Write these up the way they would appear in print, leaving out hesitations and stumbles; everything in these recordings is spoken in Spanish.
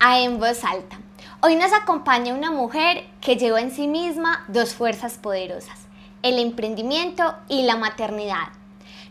a En Voz Alta. Hoy nos acompaña una mujer que lleva en sí misma dos fuerzas poderosas, el emprendimiento y la maternidad.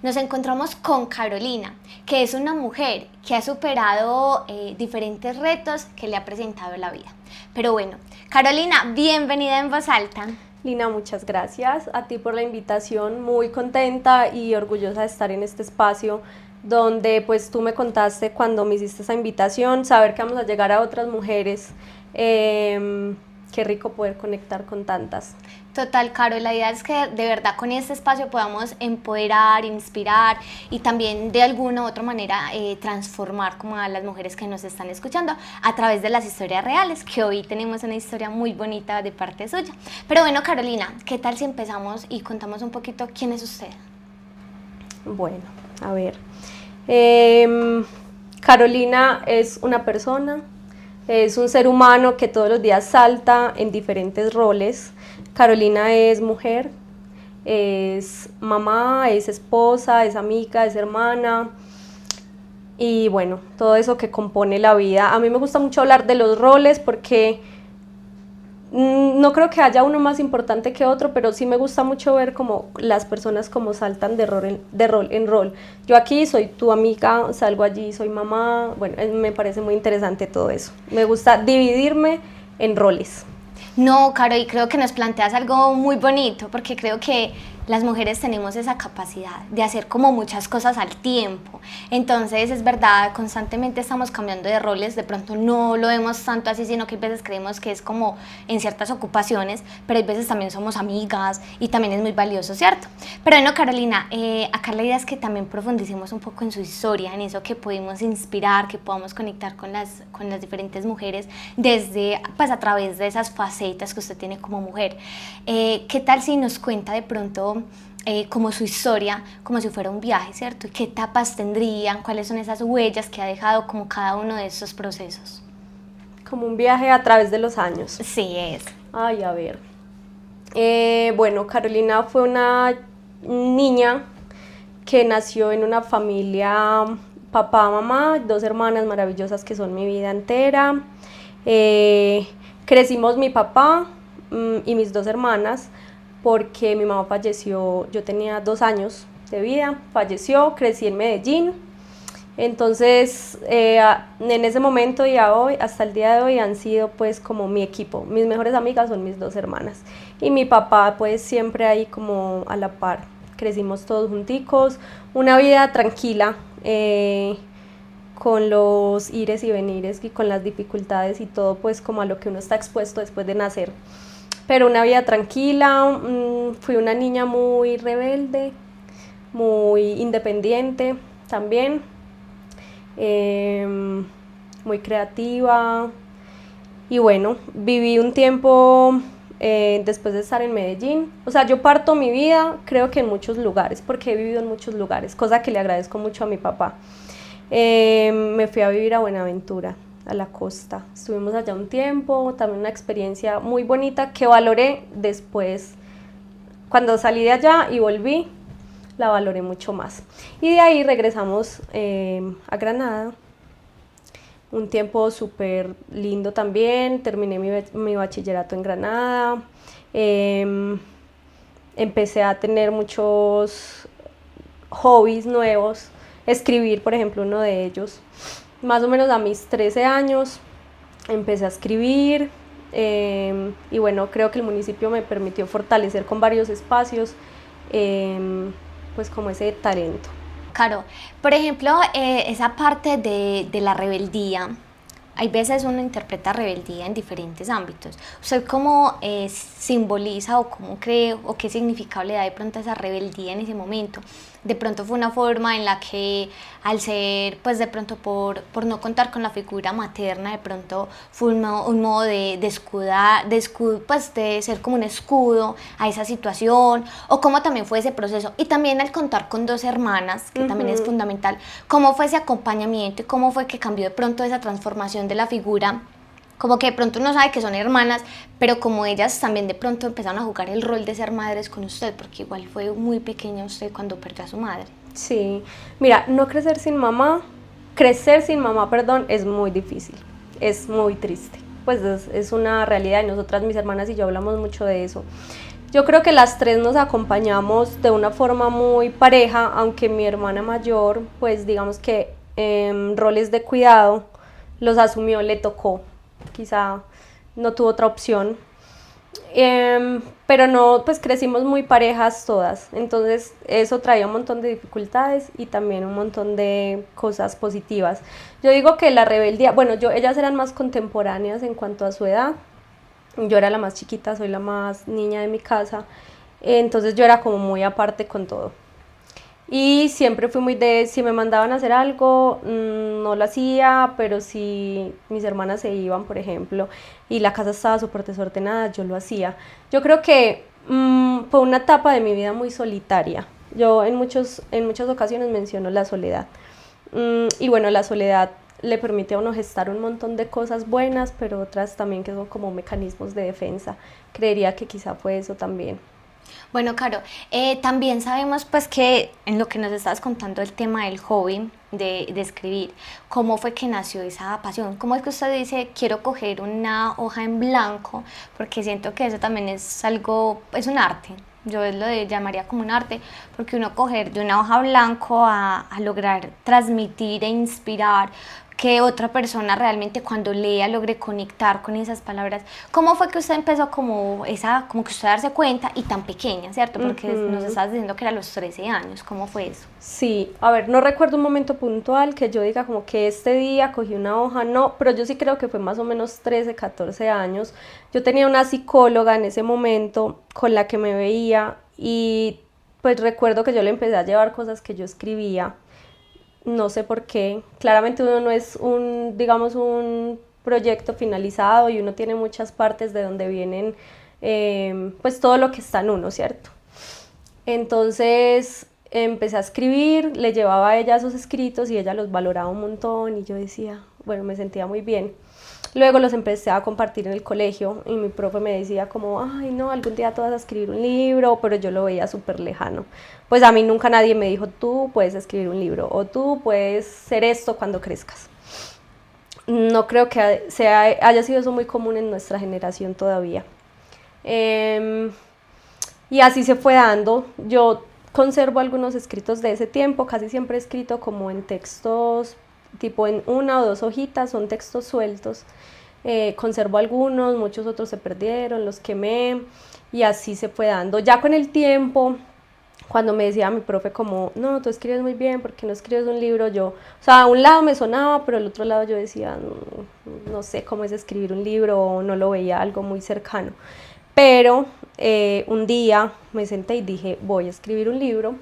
Nos encontramos con Carolina, que es una mujer que ha superado diferentes retos que le ha presentado la vida. Pero bueno, Carolina, bienvenida a En Voz Alta. Lina, muchas gracias a ti por la invitación, muy contenta y orgullosa de estar en este espacio donde pues tú me contaste cuando me hiciste esa invitación, saber que vamos a llegar a otras mujeres, qué rico poder conectar con tantas. Total, Caro, la idea es que de verdad con este espacio podamos empoderar, inspirar y también de alguna u otra manera transformar como a las mujeres que nos están escuchando a través de las historias reales, que hoy tenemos una historia muy bonita de parte suya. Pero bueno, Carolina, ¿qué tal si empezamos y contamos un poquito quién es usted? Bueno, a ver, Carolina es una persona, es un ser humano que todos los días salta en diferentes roles. Carolina es mujer, es mamá, es esposa, es amiga, es hermana y bueno, todo eso que compone la vida. A mí me gusta mucho hablar de los roles porque no creo que haya uno más importante que otro, pero sí me gusta mucho ver como las personas como saltan de rol en rol. Yo aquí soy tu amiga, salgo allí, soy mamá, bueno, me parece muy interesante todo eso. Me gusta dividirme en roles. No, Caro, y creo que nos planteas algo muy bonito, porque creo que las mujeres tenemos esa capacidad de hacer como muchas cosas al tiempo. Entonces, es verdad, constantemente estamos cambiando de roles, de pronto no lo vemos tanto así, sino que a veces creemos que es como en ciertas ocupaciones, pero hay veces también somos amigas y también es muy valioso, ¿cierto? Pero bueno, Carolina, acá la idea es que también profundicemos un poco en su historia, en eso que pudimos inspirar, que podamos conectar con las diferentes mujeres desde, pues a través de esas facetas que usted tiene como mujer. ¿Qué tal si nos cuenta de pronto como su historia, como si fuera un viaje, ¿cierto? ¿Qué etapas tendrían? ¿Cuáles son esas huellas que ha dejado como cada uno de estos procesos? Como un viaje a través de los años. Sí, es. Ay, a ver. Bueno, Carolina fue una niña que nació en una familia, papá, mamá, dos hermanas maravillosas que son mi vida entera. Crecimos mi papá y mis dos hermanas porque mi mamá falleció, yo tenía 2 años de vida, falleció, crecí en Medellín. Entonces, en ese momento y a hoy, hasta el día de hoy, han sido pues como mi equipo. Mis mejores amigas son mis dos hermanas. Y mi papá pues siempre ahí como a la par. Crecimos todos junticos, una vida tranquila, con los ires y venires y con las dificultades y todo pues como a lo que uno está expuesto después de nacer. Pero una vida tranquila, fui una niña muy rebelde, muy independiente también. Muy creativa y bueno, viví un tiempo después de estar en Medellín, o sea, yo parto mi vida creo que en muchos lugares, porque he vivido en muchos lugares, cosa que le agradezco mucho a mi papá. Me fui a vivir a Buenaventura, a la costa, estuvimos allá un tiempo, también una experiencia muy bonita que valoré después, cuando salí de allá y volví, la valoré mucho más. Y de ahí regresamos a Granada, un tiempo súper lindo también, terminé mi bachillerato en Granada, empecé a tener muchos hobbies nuevos, escribir por ejemplo uno de ellos, más o menos a mis 13 años empecé a escribir y bueno, creo que el municipio me permitió fortalecer con varios espacios pues como ese talento. Claro, por ejemplo, esa parte de la rebeldía, hay veces uno interpreta rebeldía en diferentes ámbitos. ¿Usted cómo simboliza o cómo cree o qué significado le da de pronto a esa rebeldía en ese momento? De pronto fue una forma en la que al ser, pues de pronto por no contar con la figura materna, de pronto fue un modo de escudar, pues de ser como un escudo a esa situación, o cómo también fue ese proceso. Y también al contar con dos hermanas, que también es fundamental, cómo fue ese acompañamiento y cómo fue que cambió de pronto esa transformación de la figura. Como que de pronto uno sabe que son hermanas, pero como ellas también de pronto empezaron a jugar el rol de ser madres con usted, porque igual fue muy pequeña usted cuando perdió a su madre. Sí, mira, crecer sin mamá, perdón, es muy difícil. es muy triste. Pues es una realidad y nosotras, mis hermanas y yo hablamos mucho de eso. Yo creo que las tres nos acompañamos de una forma muy pareja, aunque mi hermana mayor, pues digamos que roles de cuidado los asumió, le tocó, quizá no tuvo otra opción. Pero no, pues crecimos muy parejas todas, entonces eso traía un montón de dificultades y también un montón de cosas positivas. Yo digo que la rebeldía, bueno, ellas eran más contemporáneas en cuanto a su edad, yo era la más chiquita, soy la más niña de mi casa, entonces yo era como muy aparte con todo. Y siempre fui muy de, si me mandaban a hacer algo, no lo hacía, pero si mis hermanas se iban, por ejemplo, y la casa estaba súper desordenada, yo lo hacía. Yo creo que fue una etapa de mi vida muy solitaria. Yo en muchas ocasiones menciono la soledad. Y bueno, la soledad le permite a uno gestar un montón de cosas buenas, pero otras también que son como mecanismos de defensa. Creería que quizá fue eso también. Bueno, Caro, también sabemos pues que en lo que nos estabas contando el tema del hobby de escribir, ¿cómo fue que nació esa pasión? ¿Cómo es que usted dice, quiero coger una hoja en blanco? Porque siento que eso también es algo, es un arte. Yo llamaría como un arte, porque uno coger de una hoja blanco a lograr transmitir e inspirar que otra persona realmente cuando lea logre conectar con esas palabras. ¿Cómo fue que usted empezó como que usted darse cuenta y tan pequeña, ¿cierto? Porque nos estás diciendo que era a los 13 años, ¿cómo fue eso? Sí, a ver, no recuerdo un momento puntual que yo diga como que este día cogí una hoja, no, pero yo sí creo que fue más o menos 13, 14 años. Yo tenía una psicóloga en ese momento con la que me veía y pues recuerdo que yo le empecé a llevar cosas que yo escribía. No sé por qué, claramente uno no es digamos, un proyecto finalizado y uno tiene muchas partes de donde vienen pues todo lo que está en uno, ¿cierto? Entonces empecé a escribir, le llevaba a ella esos escritos y ella los valoraba un montón y yo decía, bueno, me sentía muy bien. Luego los empecé a compartir en el colegio y mi profe me decía como, ay no, algún día tú vas a escribir un libro, pero yo lo veía súper lejano. Pues a mí nunca nadie me dijo, tú puedes escribir un libro o tú puedes ser esto cuando crezcas. No creo que haya sido eso muy común en nuestra generación todavía. Y así se fue dando. Yo conservo algunos escritos de ese tiempo, casi siempre he escrito como en textos tipo en una o dos hojitas, son textos sueltos. Conservo algunos, muchos otros se perdieron, los quemé y así se fue dando. Ya con el tiempo, cuando me decía mi profe como, no, tú escribes muy bien, ¿por qué no escribes un libro? Yo, o sea, a un lado me sonaba, pero al otro lado yo decía, no sé cómo es escribir un libro, o no lo veía algo muy cercano. Pero un día me senté y dije, voy a escribir un libro,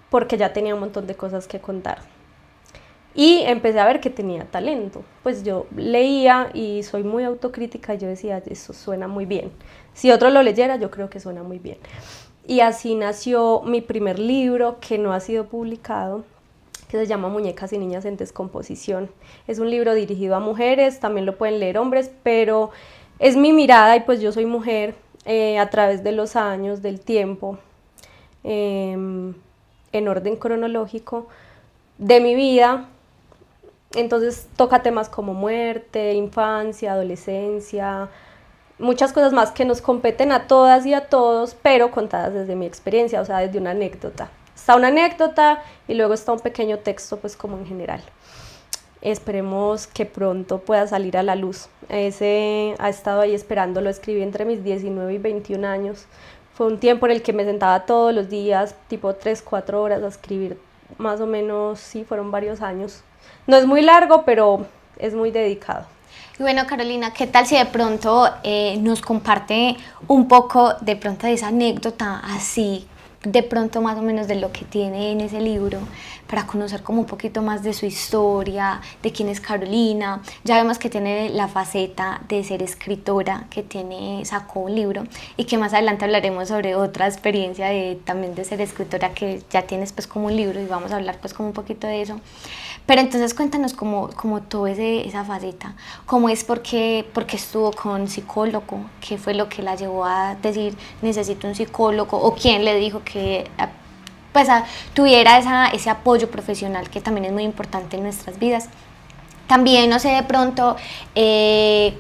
porque ya tenía un montón de cosas que contar. Y empecé a ver que tenía talento. Pues yo leía y soy muy autocrítica y yo decía, eso suena muy bien. Si otro lo leyera, yo creo que suena muy bien. Y así nació mi primer libro, que no ha sido publicado, que se llama Muñecas y Niñas en Descomposición. Es un libro dirigido a mujeres, también lo pueden leer hombres, pero es mi mirada y pues yo soy mujer a través de los años, del tiempo, en orden cronológico de mi vida. Entonces toca temas como muerte, infancia, adolescencia, muchas cosas más que nos competen a todas y a todos, pero contadas desde mi experiencia, o sea, desde una anécdota. Está una anécdota y luego está un pequeño texto, pues como en general. Esperemos que pronto pueda salir a la luz. Ese ha estado ahí esperando, lo escribí entre mis 19 y 21 años. Fue un tiempo en el que me sentaba todos los días, tipo 3, 4 horas a escribir, más o menos, sí, fueron varios años. No es muy largo, pero es muy dedicado. Y bueno, Carolina, ¿qué tal si de pronto nos comparte un poco de pronto de esa anécdota así, de pronto más o menos de lo que tiene en ese libro, para conocer como un poquito más de su historia, de quién es Carolina? Ya vemos que tiene la faceta de ser escritora, que sacó un libro y que más adelante hablaremos sobre otra experiencia también de ser escritora, que ya tienes pues como un libro y vamos a hablar pues como un poquito de eso. Pero entonces cuéntanos como toda esa faceta, cómo es, porque estuvo con psicólogo, qué fue lo que la llevó a decir necesito un psicólogo, o quién le dijo que pues tuviera ese apoyo profesional que también es muy importante en nuestras vidas. También, no sé, de pronto,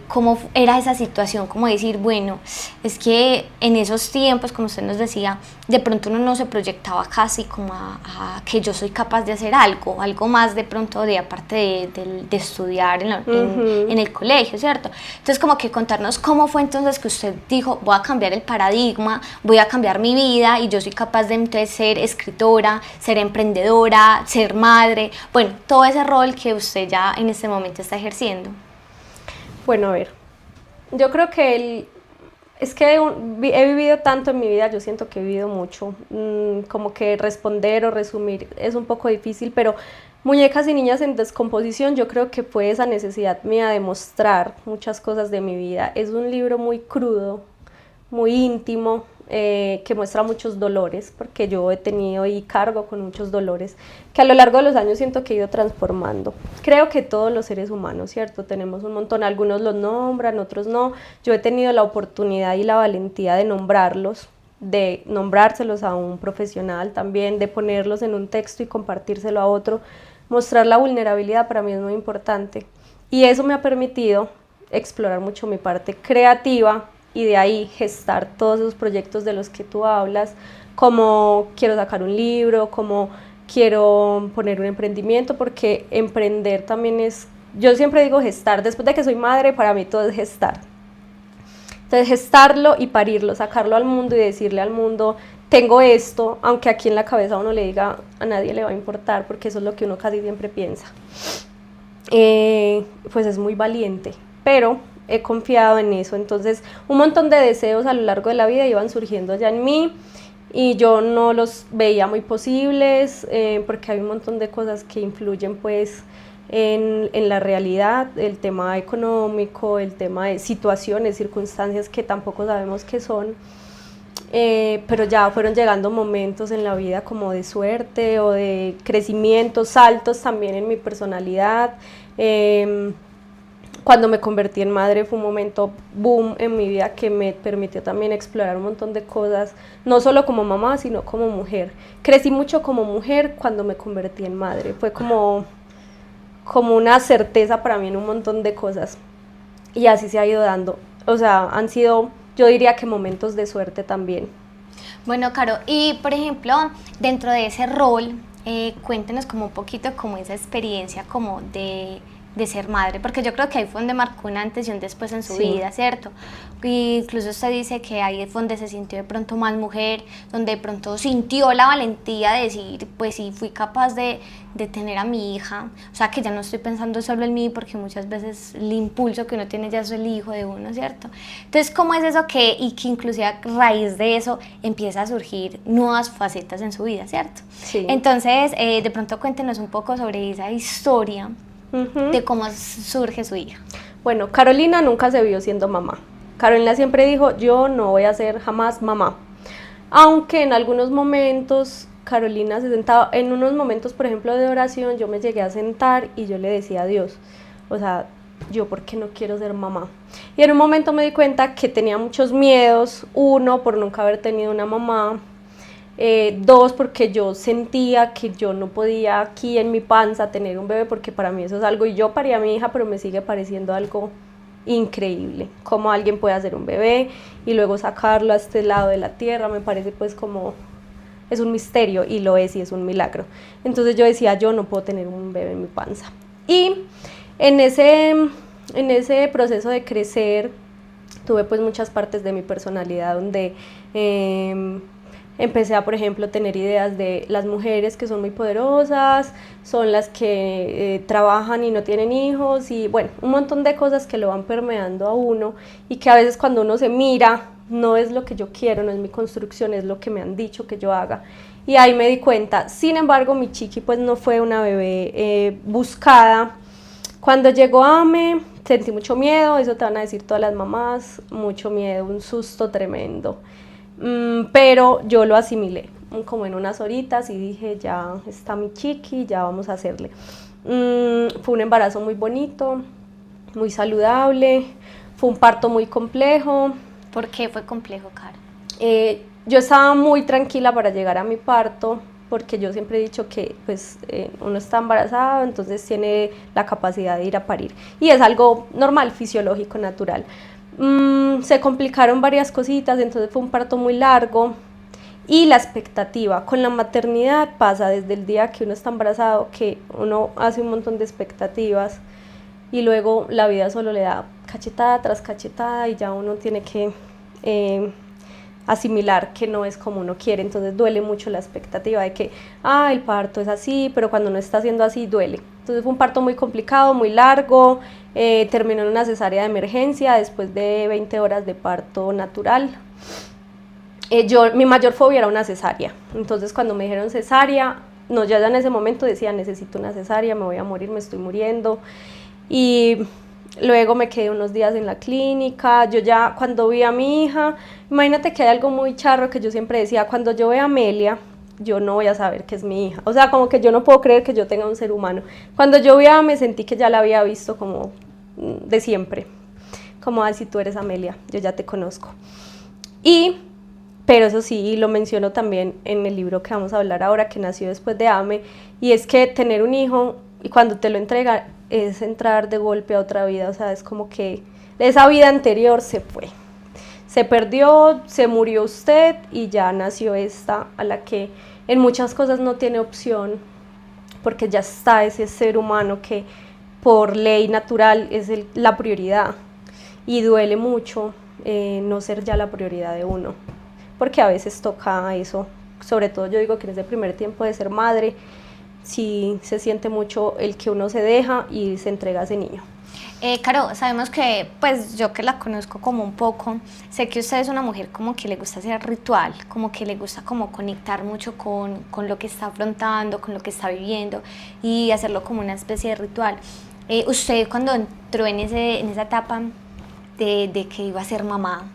cómo era esa situación, como decir, bueno, es que en esos tiempos, como usted nos decía, de pronto uno no se proyectaba casi como a que yo soy capaz de hacer algo más de pronto de aparte de estudiar en el colegio, ¿cierto? Entonces, como que contarnos cómo fue entonces que usted dijo, voy a cambiar el paradigma, voy a cambiar mi vida y yo soy capaz de entonces ser escritora, ser emprendedora, ser madre, bueno, todo ese rol que usted ya en este momento está ejerciendo. Bueno, a ver, yo creo que es que he vivido tanto en mi vida, yo siento que he vivido mucho, como que responder o resumir es un poco difícil, pero Muñecas y Niñas en Descomposición yo creo que fue esa necesidad mía de mostrar muchas cosas de mi vida. Es un libro muy crudo, muy íntimo, que muestra muchos dolores, porque yo he tenido y cargo con muchos dolores, que a lo largo de los años siento que he ido transformando. Creo que todos los seres humanos, ¿cierto? Tenemos un montón, algunos los nombran, otros no. Yo he tenido la oportunidad y la valentía de nombrarlos, de nombrárselos a un profesional también, de ponerlos en un texto y compartírselo a otro. Mostrar la vulnerabilidad para mí es muy importante. Y eso me ha permitido explorar mucho mi parte creativa, y de ahí gestar todos esos proyectos de los que tú hablas, como quiero sacar un libro, como quiero poner un emprendimiento, porque emprender también es, yo siempre digo gestar, después de que soy madre, para mí todo es gestar. Entonces gestarlo y parirlo, sacarlo al mundo y decirle al mundo, tengo esto, aunque aquí en la cabeza uno le diga, a nadie le va a importar, porque eso es lo que uno casi siempre piensa. Pues es muy valiente, pero he confiado en eso. Entonces un montón de deseos a lo largo de la vida iban surgiendo ya en mí y yo no los veía muy posibles, porque hay un montón de cosas que influyen pues en la realidad, el tema económico, el tema de situaciones, circunstancias que tampoco sabemos qué son. Pero ya fueron llegando momentos en la vida como de suerte o de crecimiento, saltos también en mi personalidad. Cuando me convertí en madre fue un momento boom en mi vida que me permitió también explorar un montón de cosas, no solo como mamá, sino como mujer. Crecí mucho como mujer cuando me convertí en madre, fue como una certeza para mí en un montón de cosas y así se ha ido dando. O sea, han sido, yo diría que momentos de suerte también. Bueno, Caro, y por ejemplo, dentro de ese rol, cuéntenos como un poquito como esa experiencia como de ser madre, porque yo creo que ahí fue donde marcó un antes y un después en su vida, ¿cierto? Y incluso usted dice que ahí fue donde se sintió de pronto más mujer, donde de pronto sintió la valentía de decir, pues sí, fui capaz de tener a mi hija, o sea que ya no estoy pensando solo en mí, porque muchas veces el impulso que uno tiene ya es el hijo de uno, ¿cierto? Entonces, ¿cómo es eso y que inclusive a raíz de eso empieza a surgir nuevas facetas en su vida, ¿cierto? Sí. Entonces, de pronto cuéntenos un poco sobre esa historia de cómo surge su hija. Bueno, Carolina nunca se vio siendo mamá. Carolina siempre dijo, yo no voy a ser jamás mamá. Aunque en algunos momentos Carolina se sentaba, en unos momentos, por ejemplo, de oración, yo me llegué a sentar y yo le decía a Dios, o sea, yo por qué no quiero ser mamá. Y en un momento me di cuenta que tenía muchos miedos, uno, por nunca haber tenido una mamá, dos, porque yo sentía que yo no podía aquí en mi panza tener un bebé, porque para mí eso es algo, y yo parí a mi hija, pero me sigue pareciendo algo increíble, cómo alguien puede hacer un bebé y luego sacarlo a este lado de la tierra, me parece pues como, es un misterio, y lo es, y es un milagro. Entonces yo decía, yo no puedo tener un bebé en mi panza. Y en ese proceso de crecer, tuve pues muchas partes de mi personalidad donde empecé a, por ejemplo, tener ideas de las mujeres que son muy poderosas, son las que trabajan y no tienen hijos, y bueno, un montón de cosas que lo van permeando a uno y que a veces cuando uno se mira, no es lo que yo quiero, no es mi construcción, es lo que me han dicho que yo haga. Y ahí me di cuenta. Sin embargo, mi chiqui pues no fue una bebé buscada. Cuando llegó Ame, sentí mucho miedo, eso te van a decir todas las mamás, mucho miedo, un susto tremendo. Pero yo lo asimilé como en unas horitas y dije, ya está mi chiqui, ya vamos a hacerle. Fue un embarazo muy bonito, muy saludable, fue un parto muy complejo. ¿Por qué fue complejo, Caro? Yo estaba muy tranquila para llegar a mi parto, porque yo siempre he dicho que pues uno está embarazado, entonces tiene la capacidad de ir a parir y es algo normal, fisiológico, natural. Se complicaron varias cositas, entonces fue un parto muy largo y la expectativa con la maternidad pasa desde el día que uno está embarazado, que uno hace un montón de expectativas y luego la vida solo le da cachetada tras cachetada y ya uno tiene que asimilar que no es como uno quiere, entonces duele mucho la expectativa de que el parto es así, pero cuando no está siendo así duele. Entonces fue un parto muy complicado, muy largo, terminó en una cesárea de emergencia después de 20 horas de parto natural. Mi mayor fobia era una cesárea, entonces cuando me dijeron cesárea, no, ya en ese momento decía necesito una cesárea, me voy a morir, me estoy muriendo, y luego me quedé unos días en la clínica. Yo ya cuando vi a mi hija, imagínate que hay algo muy charro que yo siempre decía, cuando yo vea a Amelia, yo no voy a saber que es mi hija, o sea, como que yo no puedo creer que yo tenga un ser humano. Cuando yo vi a me sentí que ya la había visto como de siempre, como si tú eres Amelia, yo ya te conozco. Pero eso sí, lo menciono también en el libro que vamos a hablar ahora, que nació después de Ame, y es que tener un hijo, y cuando te lo entrega, es entrar de golpe a otra vida, o sea, es como que esa vida anterior se fue, se perdió, se murió usted y ya nació esta, a la que en muchas cosas no tiene opción, porque ya está ese ser humano que por ley natural es la prioridad, y duele mucho no ser ya la prioridad de uno, porque a veces toca eso, sobre todo yo digo que en ese primer tiempo de ser madre, sí se siente mucho el que uno se deja y se entrega a ese niño. Caro, sabemos que, pues yo que la conozco como un poco, sé que usted es una mujer como que le gusta hacer ritual, como que le gusta como conectar mucho con lo que está afrontando, con lo que está viviendo y hacerlo como una especie de ritual. Usted cuando entró en esa etapa de que iba a ser mamá,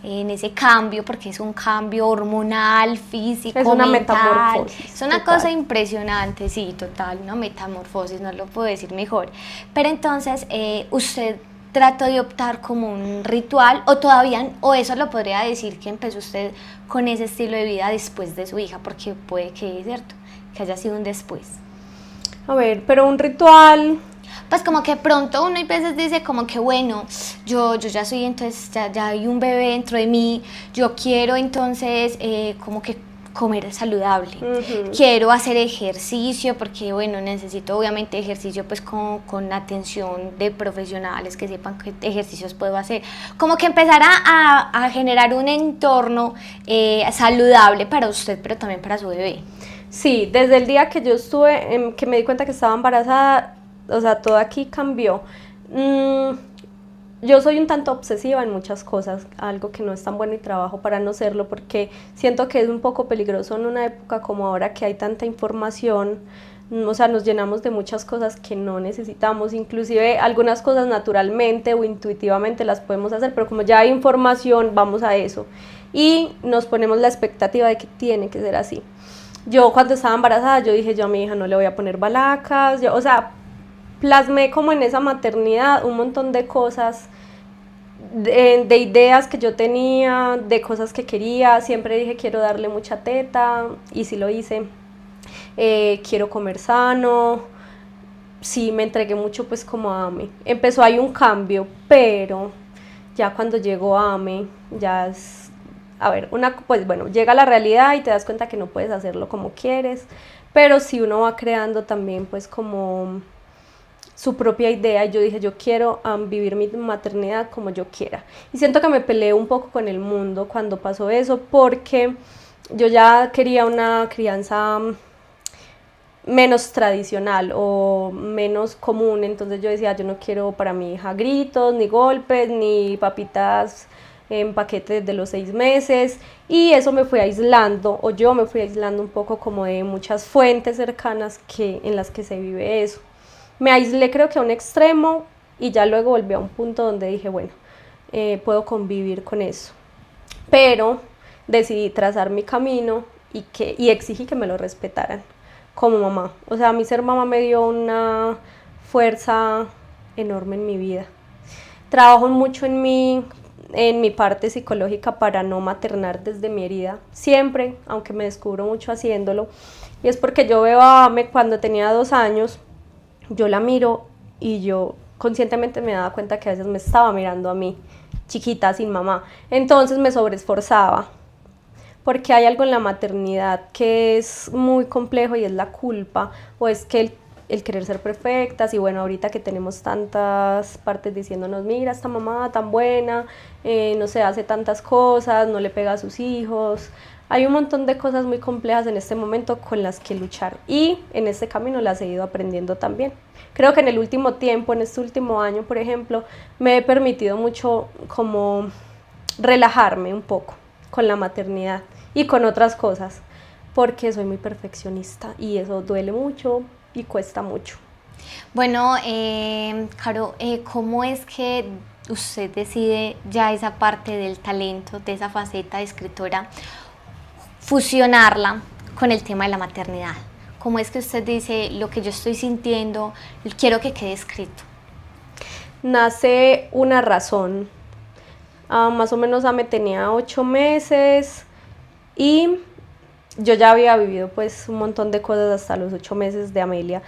en ese cambio, porque es un cambio hormonal, físico, es una mental, metamorfosis, es una total. cosa impresionante, sí, total, una metamorfosis, no lo puedo decir mejor. Pero entonces, ¿usted trató de optar como un ritual o todavía, o eso lo podría decir que empezó usted con ese estilo de vida después de su hija? Porque puede que es cierto, que haya sido un después. A ver, pero un ritual... Pues como que pronto uno a veces dice como que bueno, yo ya soy, entonces ya hay un bebé dentro de mí, yo quiero entonces como que comer saludable, quiero hacer ejercicio porque bueno, necesito obviamente ejercicio pues con atención de profesionales que sepan qué ejercicios puedo hacer, como que empezar a generar un entorno saludable para usted pero también para su bebé. Sí, desde el día que yo estuve, que me di cuenta que estaba embarazada, o sea, todo aquí cambió. Yo soy un tanto obsesiva en muchas cosas, algo que no es tan bueno y trabajo para no serlo, porque siento que es un poco peligroso en una época como ahora que hay tanta información, o sea, nos llenamos de muchas cosas que no necesitamos, inclusive algunas cosas naturalmente o intuitivamente las podemos hacer, pero como ya hay información, vamos a eso, y nos ponemos la expectativa de que tiene que ser así. Yo cuando estaba embarazada, yo dije, yo a mi hija no le voy a poner balacas, o sea, plasmé como en esa maternidad un montón de cosas, de ideas que yo tenía, de cosas que quería. Siempre dije quiero darle mucha teta y sí lo hice. Quiero comer sano, sí me entregué mucho pues como a Ame. Empezó ahí un cambio, pero ya cuando llegó Ame, ya es, a ver, pues bueno, llega la realidad y te das cuenta que no puedes hacerlo como quieres, pero sí uno va creando también pues como su propia idea, y yo dije, yo quiero vivir mi maternidad como yo quiera. Y siento que me peleé un poco con el mundo cuando pasó eso, porque yo ya quería una crianza menos tradicional o menos común, entonces yo decía, yo no quiero para mi hija gritos, ni golpes, ni papitas en paquetes de los 6 meses, y eso me fue aislando, o yo me fui aislando un poco como de muchas fuentes cercanas en las que se vive eso. Me aislé creo que a un extremo y ya luego volví a un punto donde dije, bueno, puedo convivir con eso. Pero decidí trazar mi camino y exigí que me lo respetaran como mamá. O sea, a mí ser mamá me dio una fuerza enorme en mi vida. Trabajo mucho en mí, en mi parte psicológica para no maternar desde mi herida, siempre, aunque me descubro mucho haciéndolo, y es porque yo veo a Ame cuando tenía 2 años, yo la miro y yo conscientemente me daba cuenta que a veces me estaba mirando a mí, chiquita, sin mamá, entonces me sobreesforzaba, porque hay algo en la maternidad que es muy complejo y es la culpa, o es que el querer ser perfectas, y bueno, ahorita que tenemos tantas partes diciéndonos, mira, esta mamá tan buena, no se hace tantas cosas, no le pega a sus hijos, hay un montón de cosas muy complejas en este momento con las que luchar, y en este camino las he ido aprendiendo también. Creo que en el último tiempo, en este último año, por ejemplo, me he permitido mucho como relajarme un poco con la maternidad y con otras cosas, porque soy muy perfeccionista y eso duele mucho y cuesta mucho. Bueno, Caro, ¿cómo es que usted decide ya esa parte del talento, de esa faceta de escritora, fusionarla con el tema de la maternidad? ¿Cómo es que usted dice, lo que yo estoy sintiendo, quiero que quede escrito? Nace una razón. Más o menos Ame tenía 8 meses y yo ya había vivido pues un montón de cosas hasta los 8 meses de Amelia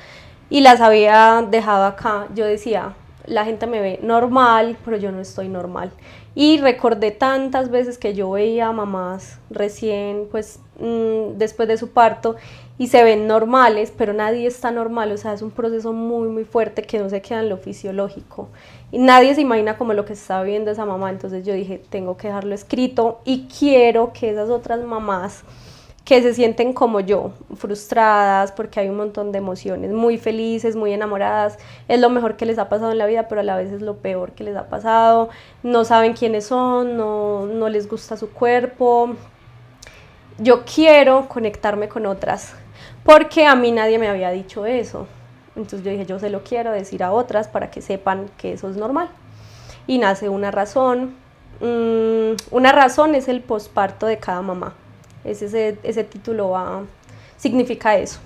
y las había dejado acá. Yo decía, la gente me ve normal, pero yo no estoy normal. Y recordé tantas veces que yo veía a mamás recién, pues después de su parto, y se ven normales, pero nadie está normal, o sea, es un proceso muy, muy fuerte que no se queda en lo fisiológico. Y nadie se imagina como lo que está viendo esa mamá, entonces yo dije, tengo que dejarlo escrito y quiero que esas otras mamás que se sienten como yo, frustradas porque hay un montón de emociones, muy felices, muy enamoradas, es lo mejor que les ha pasado en la vida, pero a la vez es lo peor que les ha pasado, no saben quiénes son, no les gusta su cuerpo. Yo quiero conectarme con otras, porque a mí nadie me había dicho eso, entonces yo dije, yo se lo quiero decir a otras para que sepan que eso es normal. Y nace una razón. Una razón es el posparto de cada mamá. Ese título significa eso.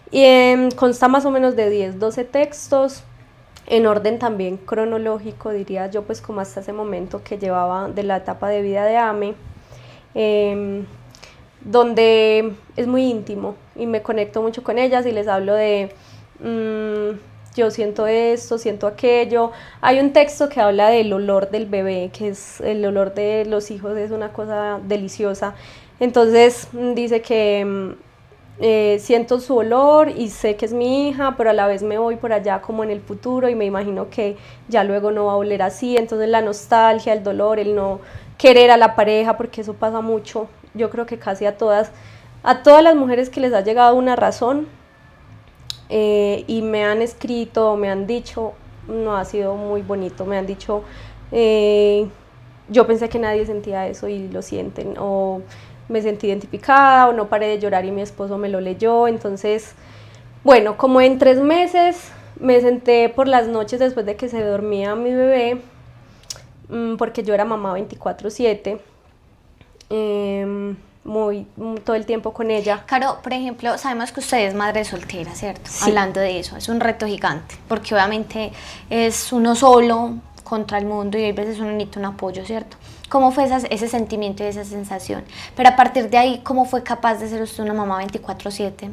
Y consta más o menos de 10, 12 textos, en orden también cronológico, diría yo, pues como hasta ese momento que llevaba de la etapa de vida de Ame, donde es muy íntimo y me conecto mucho con ellas y les hablo de yo siento esto, siento aquello. Hay un texto que habla del olor del bebé, que es el olor de los hijos, es una cosa deliciosa. Entonces dice que siento su olor y sé que es mi hija, pero a la vez me voy por allá como en el futuro y me imagino que ya luego no va a oler así. Entonces la nostalgia, el dolor, el no querer a la pareja, porque eso pasa mucho. Yo creo que casi a todas las mujeres que les ha llegado una razón y me han escrito, me han dicho, no ha sido muy bonito, me han dicho, yo pensé que nadie sentía eso y lo sienten, o me sentí identificada, o no paré de llorar y mi esposo me lo leyó. Entonces, bueno, como en 3 meses me senté por las noches después de que se dormía mi bebé, porque yo era mamá 24/7, todo el tiempo con ella. Caro, por ejemplo, sabemos que usted es madre soltera, ¿cierto? Sí. Hablando de eso, es un reto gigante, porque obviamente es uno solo contra el mundo y a veces uno necesita un apoyo, ¿cierto? ¿Cómo fue ese sentimiento y esa sensación? Pero a partir de ahí, ¿cómo fue capaz de ser usted una mamá 24/7?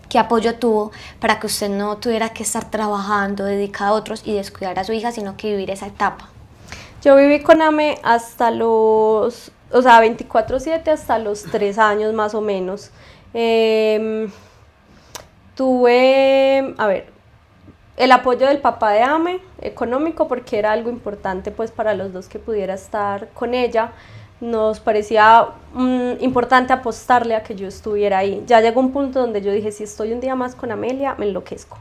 ¿Qué apoyo tuvo para que usted no tuviera que estar trabajando, dedicada a otros y descuidar a su hija, sino que vivir esa etapa? Yo viví con Ame hasta 24/7 hasta los 3 años más o menos. Tuve, el apoyo del papá de Ame, económico, porque era algo importante pues para los dos que pudiera estar con ella. Nos parecía importante apostarle a que yo estuviera ahí. Ya llegó un punto donde yo dije, si estoy un día más con Amelia, me enloquezco,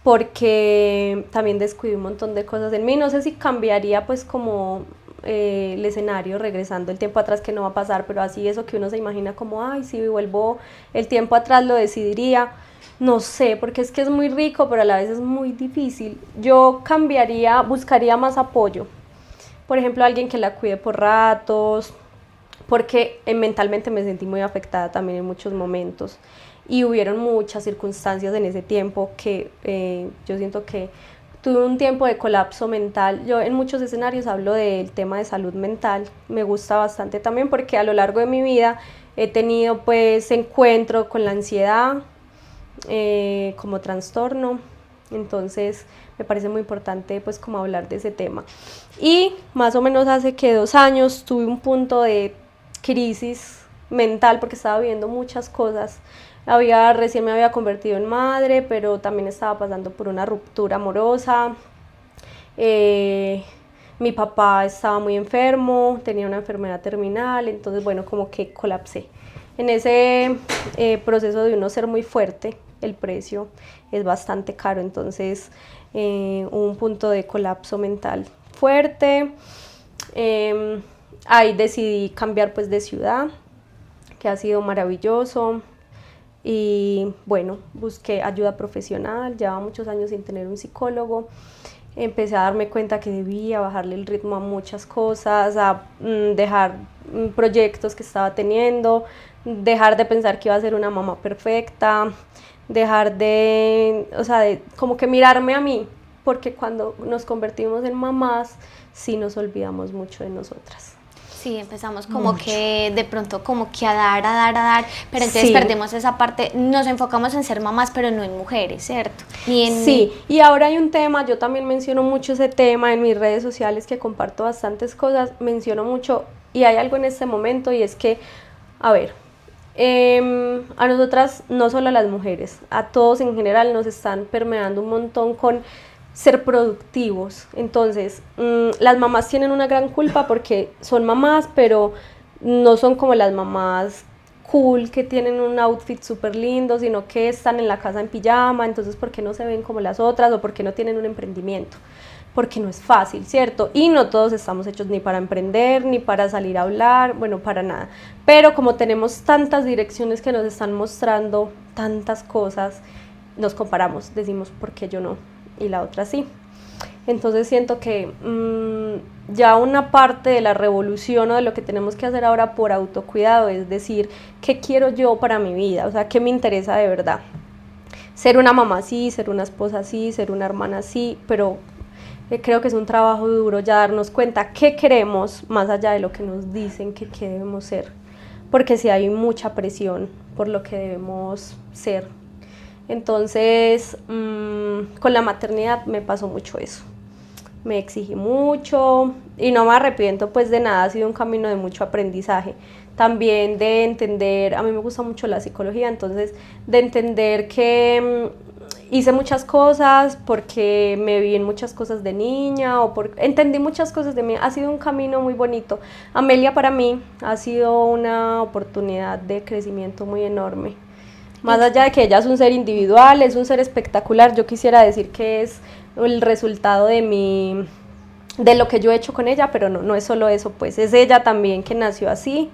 porque también descuidé un montón de cosas en mí. No sé si cambiaría pues como el escenario regresando el tiempo atrás, que no va a pasar, pero así eso que uno se imagina como, ay, si vuelvo el tiempo atrás lo decidiría. No sé, porque es que es muy rico, pero a la vez es muy difícil. Yo cambiaría, buscaría más apoyo. Por ejemplo, alguien que la cuide por ratos, porque mentalmente me sentí muy afectada también en muchos momentos. Y hubieron muchas circunstancias en ese tiempo que yo siento que tuve un tiempo de colapso mental. Yo en muchos escenarios hablo del tema de salud mental, me gusta bastante también porque a lo largo de mi vida he tenido pues encuentro con la ansiedad como trastorno, entonces me parece muy importante pues como hablar de ese tema. Y más o menos hace que 2 años tuve un punto de crisis mental porque estaba viviendo muchas cosas. Recién me había convertido en madre, pero también estaba pasando por una ruptura amorosa. Mi papá estaba muy enfermo, tenía una enfermedad terminal, entonces bueno, como que colapsé. En ese proceso de uno ser muy fuerte, el precio es bastante caro, entonces hubo un punto de colapso mental fuerte. Ahí decidí cambiar pues de ciudad, que ha sido maravilloso. Y bueno, busqué ayuda profesional, llevaba muchos años sin tener un psicólogo, empecé a darme cuenta que debía bajarle el ritmo a muchas cosas, a dejar proyectos que estaba teniendo, dejar de pensar que iba a ser una mamá perfecta, dejar de, o sea, de como que mirarme a mí, porque cuando nos convertimos en mamás, sí nos olvidamos mucho de nosotras. Sí, empezamos como que de pronto como que a dar, pero entonces perdemos esa parte, nos enfocamos en ser mamás, pero no en mujeres, ¿cierto? Sí, y ahora hay un tema, yo también menciono mucho ese tema en mis redes sociales que comparto bastantes cosas, menciono mucho, y hay algo en este momento y es que, a ver, a nosotras, no solo a las mujeres, a todos en general nos están permeando un montón con ser productivos. Entonces, las mamás tienen una gran culpa porque son mamás, pero no son como las mamás cool que tienen un outfit súper lindo, sino que están en la casa en pijama. Entonces, ¿por qué no se ven como las otras o por qué no tienen un emprendimiento? Porque no es fácil, ¿cierto? Y no todos estamos hechos ni para emprender, ni para salir a hablar, bueno, para nada. Pero como tenemos tantas direcciones que nos están mostrando tantas cosas, nos comparamos, decimos, ¿por qué yo no? Y la otra sí. Entonces siento que ya una parte de la revolución o de lo que tenemos que hacer ahora por autocuidado es decir, ¿qué quiero yo para mi vida? O sea, ¿qué me interesa de verdad? Ser una mamá sí, ser una esposa sí, ser una hermana sí, pero creo que es un trabajo duro ya darnos cuenta qué queremos más allá de lo que nos dicen que debemos ser, porque sí hay mucha presión por lo que debemos ser. Entonces, con la maternidad me pasó mucho eso. Me exigí mucho y no me arrepiento pues de nada, ha sido un camino de mucho aprendizaje. También de entender, a mí me gusta mucho la psicología, entonces de entender que hice muchas cosas porque me vi en muchas cosas de niña entendí muchas cosas de mí, ha sido un camino muy bonito. Amelia para mí ha sido una oportunidad de crecimiento muy enorme. Más allá de que ella es un ser individual, es un ser espectacular, yo quisiera decir que es el resultado de lo que yo he hecho con ella, pero no es solo eso, pues es ella también que nació así,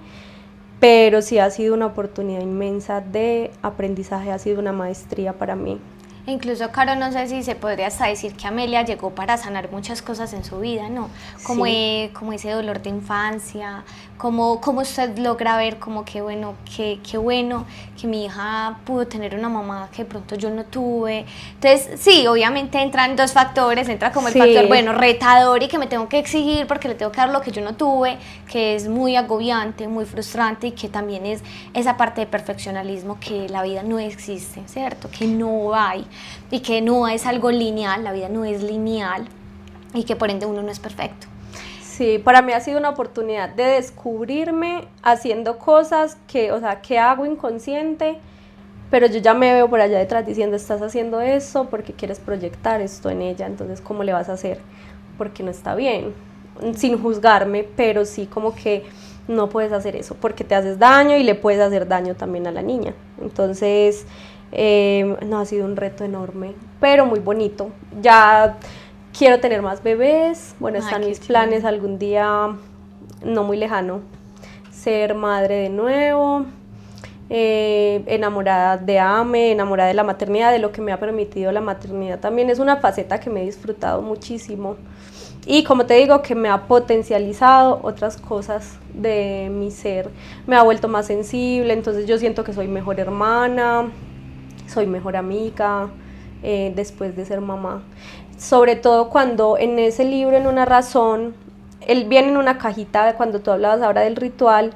pero sí ha sido una oportunidad inmensa de aprendizaje, ha sido una maestría para mí. Incluso, Caro, no sé si se podría hasta decir que Amelia llegó para sanar muchas cosas en su vida, ¿no? Como, sí. Como ese dolor de infancia, como usted logra ver como que bueno, qué bueno que mi hija pudo tener una mamá que de pronto yo no tuve. Entonces, sí, obviamente entran dos factores, entra como el factor, bueno, retador y que me tengo que exigir porque le tengo que dar lo que yo no tuve, que es muy agobiante, muy frustrante y que también es esa parte de perfeccionalismo que la vida no existe, ¿cierto? Que no hay. Y que no es algo lineal, la vida no es lineal y que por ende uno no es perfecto. Sí, para mí ha sido una oportunidad de descubrirme haciendo cosas que hago inconsciente, pero yo ya me veo por allá detrás diciendo, estás haciendo eso porque quieres proyectar esto en ella, entonces ¿cómo le vas a hacer? Porque no está bien, sin juzgarme, pero sí como que no puedes hacer eso porque te haces daño y le puedes hacer daño también a la niña. Entonces, no, ha sido un reto enorme, pero muy bonito. Ya quiero tener más bebés, bueno, están mis planes algún día no muy lejano, ser madre de nuevo, enamorada de Ame, enamorada de la maternidad, de lo que me ha permitido la maternidad. También es una faceta que me he disfrutado muchísimo y como te digo que me ha potencializado otras cosas de mi ser, me ha vuelto más sensible, entonces yo siento que soy mejor hermana, soy mejor amiga después de ser mamá. sobre todo cuando en ese libro, en Una razón, él viene en una cajita, cuando tú hablabas ahora del ritual,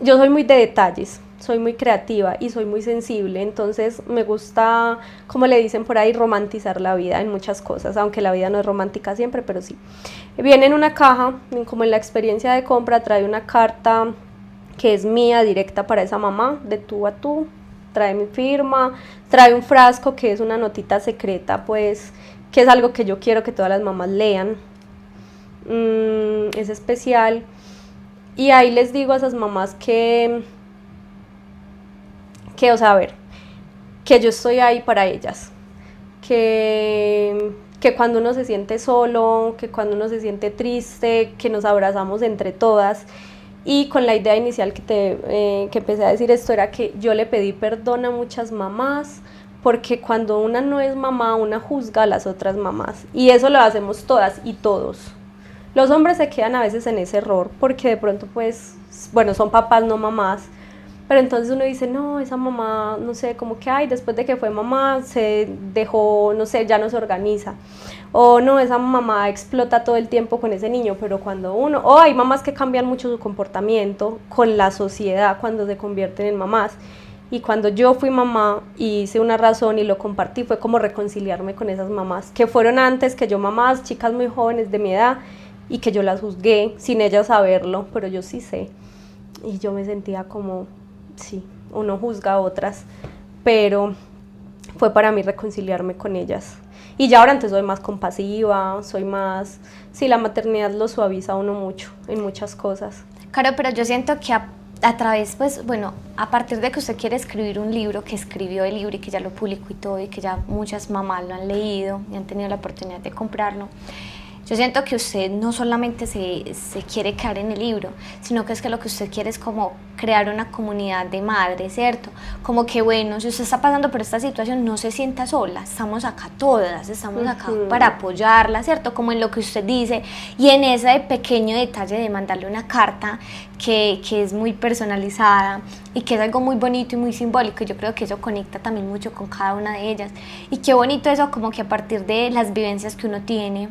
yo soy muy de detalles, soy muy creativa y soy muy sensible, entonces me gusta, como le dicen por ahí, romantizar la vida en muchas cosas, aunque la vida no es romántica siempre, pero sí. Viene en una caja, como en la experiencia de compra, trae una carta que es mía, directa para esa mamá, de tú a tú, trae mi firma, trae un frasco que es una notita secreta, pues, que es algo que yo quiero que todas las mamás lean, es especial, y ahí les digo a esas mamás que, o sea, a ver, que yo estoy ahí para ellas, que cuando uno se siente solo, que cuando uno se siente triste, que nos abrazamos entre todas. Y con la idea inicial que empecé a decir esto era que yo le pedí perdón a muchas mamás, porque cuando una no es mamá, una juzga a las otras mamás, y eso lo hacemos todas y todos. Los hombres se quedan a veces en ese error, porque de pronto pues, bueno, son papás, no mamás, pero entonces uno dice, no, esa mamá, no sé, como que, ay, después de que fue mamá, se dejó, no sé, ya no se organiza. O no, esa mamá explota todo el tiempo con ese niño, pero cuando uno, o hay mamás que cambian mucho su comportamiento con la sociedad cuando se convierten en mamás. Y cuando yo fui mamá y hice Una razón y lo compartí, fue como reconciliarme con esas mamás, que fueron antes que yo mamás, chicas muy jóvenes de mi edad, y que yo las juzgué sin ellas saberlo, pero yo sí sé. Y yo me sentía como, sí, uno juzga a otras, pero fue para mí reconciliarme con ellas. Y ya ahora entonces soy más compasiva, soy más, sí, la maternidad lo suaviza a uno mucho en muchas cosas. Claro, pero yo siento que a través, pues, bueno, a partir de que usted quiere escribir un libro, que escribió el libro y que ya lo publicó y todo, y que ya muchas mamás lo han leído y han tenido la oportunidad de comprarlo, yo siento que usted no solamente se quiere quedar en el libro, sino que es que lo que usted quiere es como crear una comunidad de madres, ¿cierto? Como que bueno, si usted está pasando por esta situación, no se sienta sola, estamos acá todas, estamos acá para apoyarla, ¿cierto? Como en lo que usted dice, y en ese pequeño detalle de mandarle una carta que es muy personalizada y que es algo muy bonito y muy simbólico, yo creo que eso conecta también mucho con cada una de ellas. Y qué bonito eso, como que a partir de las vivencias que uno tiene,